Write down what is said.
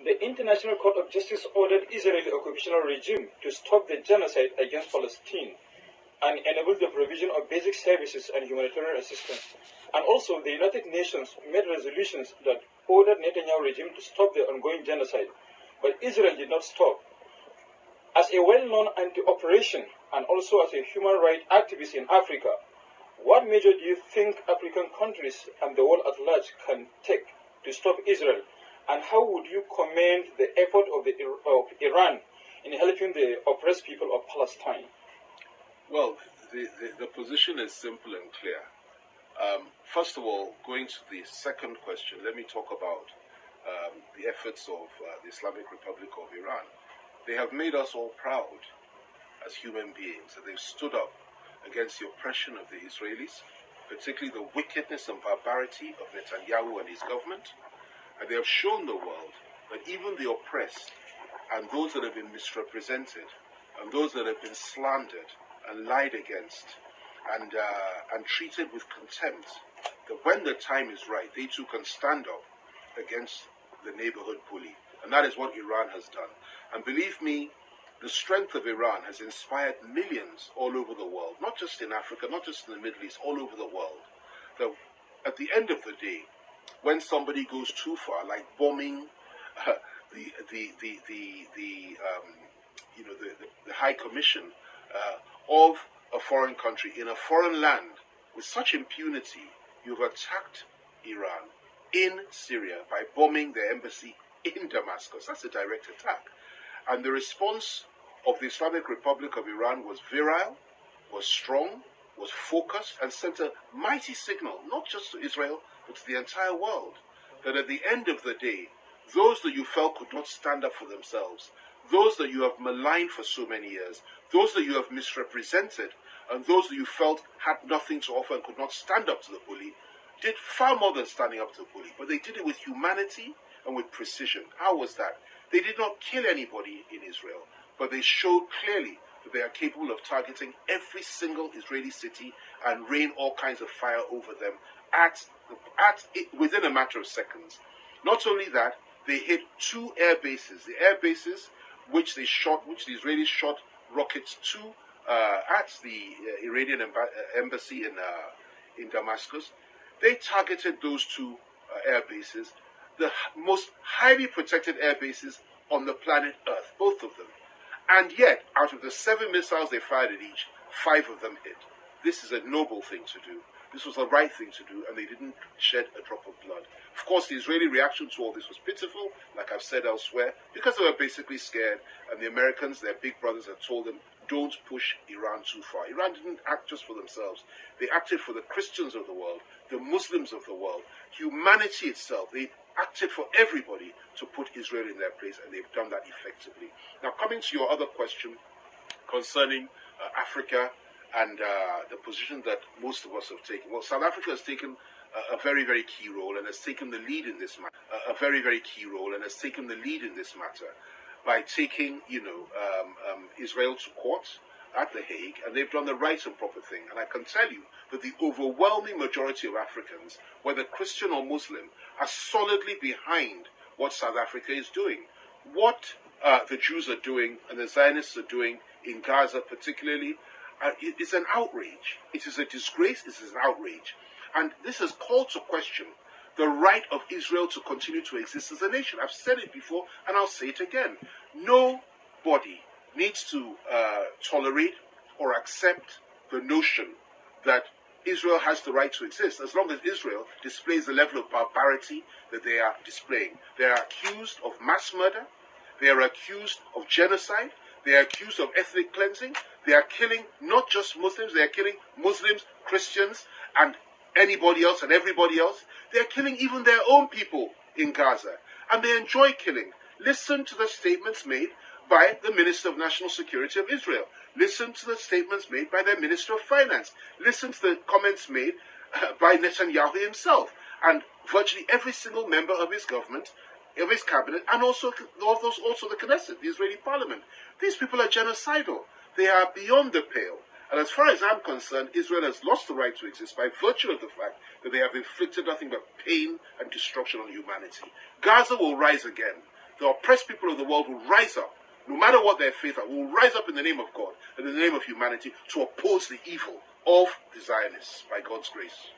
The International Court of Justice ordered Israeli occupational regime to stop the genocide against Palestine and enable the provision of basic services and humanitarian assistance. And also, the United Nations made resolutions that ordered Netanyahu regime to stop the ongoing genocide. But Israel did not stop. As a well-known anti-operation and also as a human rights activist in Africa, what measure do you think African countries and the world at large can take to stop Israel? And how would you commend the effort of Iran in helping the oppressed people of Palestine? Well, the position is simple and clear. First of all, going to the second question, let me talk about the efforts of the Islamic Republic of Iran. They have made us all proud as human beings that they've stood up against the oppression of the Israelis, particularly the wickedness and barbarity of Netanyahu and his government. And they have shown the world that even the oppressed and those that have been misrepresented and those that have been slandered and lied against and treated with contempt, that when the time is right, they too can stand up against the neighborhood bully. And that is what Iran has done. And believe me, the strength of Iran has inspired millions all over the world, not just in Africa, not just in the Middle East, all over the world. That at the end of the day, when somebody goes too far, like bombing the High Commission of a foreign country in a foreign land with such impunity, you've attacked Iran in Syria by bombing their embassy in Damascus. That's a direct attack. And the response of the Islamic Republic of Iran was virile, was strong, was focused, and sent a mighty signal, not just to Israel, but to the entire world, that at the end of the day, those that you felt could not stand up for themselves, those that you have maligned for so many years, those that you have misrepresented, and those that you felt had nothing to offer and could not stand up to the bully, did far more than standing up to the bully, but they did it with humanity and with precision. How was that? They did not kill anybody in Israel, but they showed clearly that they are capable of targeting every single Israeli city and rain all kinds of fire over them within a matter of seconds. Not only that, they hit 2 air bases. The air bases which the Israelis shot rockets to at the Iranian embassy in Damascus. They targeted those 2 air bases, the most highly protected air bases on the planet Earth, both of them. And yet, out of the 7 missiles they fired at each, 5 of them hit. This is a noble thing to do. This was the right thing to do, and they didn't shed a drop of blood. Of course, the Israeli reaction to all this was pitiful, like I've said elsewhere, because they were basically scared, and the Americans, their big brothers, had told them, don't push Iran too far. Iran didn't act just for themselves. They acted for the Christians of the world, the Muslims of the world, humanity itself. They acted for everybody to put Israel in their place, and they've done that effectively. Now, coming to your other question concerning Africa and the position that most of us have taken. Well, South Africa has taken a very, very key role and has taken the lead in this matter. By taking, Israel to court at The Hague, and they've done the right and proper thing. And I can tell you that the overwhelming majority of Africans, whether Christian or Muslim, are solidly behind what South Africa is doing. What the Jews are doing and the Zionists are doing in Gaza particularly, it is an outrage. It is a disgrace. It is an outrage. And this has called to question the right of Israel to continue to exist as a nation. I've said it before, and I'll say it again. Nobody needs to tolerate or accept the notion that Israel has the right to exist, as long as Israel displays the level of barbarity that they are displaying. They are accused of mass murder. They are accused of genocide. They are accused of ethnic cleansing. They are killing not just Muslims, they are killing Muslims, Christians, and anybody else and everybody else. They are killing even their own people in Gaza. And they enjoy killing. Listen to the statements made by the Minister of National Security of Israel. Listen to the statements made by their Minister of Finance. Listen to the comments made by Netanyahu himself. And virtually every single member of his government, of his cabinet, and also the Knesset, the Israeli parliament. These people are genocidal. They are beyond the pale. And as far as I'm concerned, Israel has lost the right to exist by virtue of the fact that they have inflicted nothing but pain and destruction on humanity. Gaza will rise again. the oppressed people of the world will rise up, no matter what their faith are, will rise up in the name of God and in the name of humanity to oppose the evil of the Zionists by God's grace.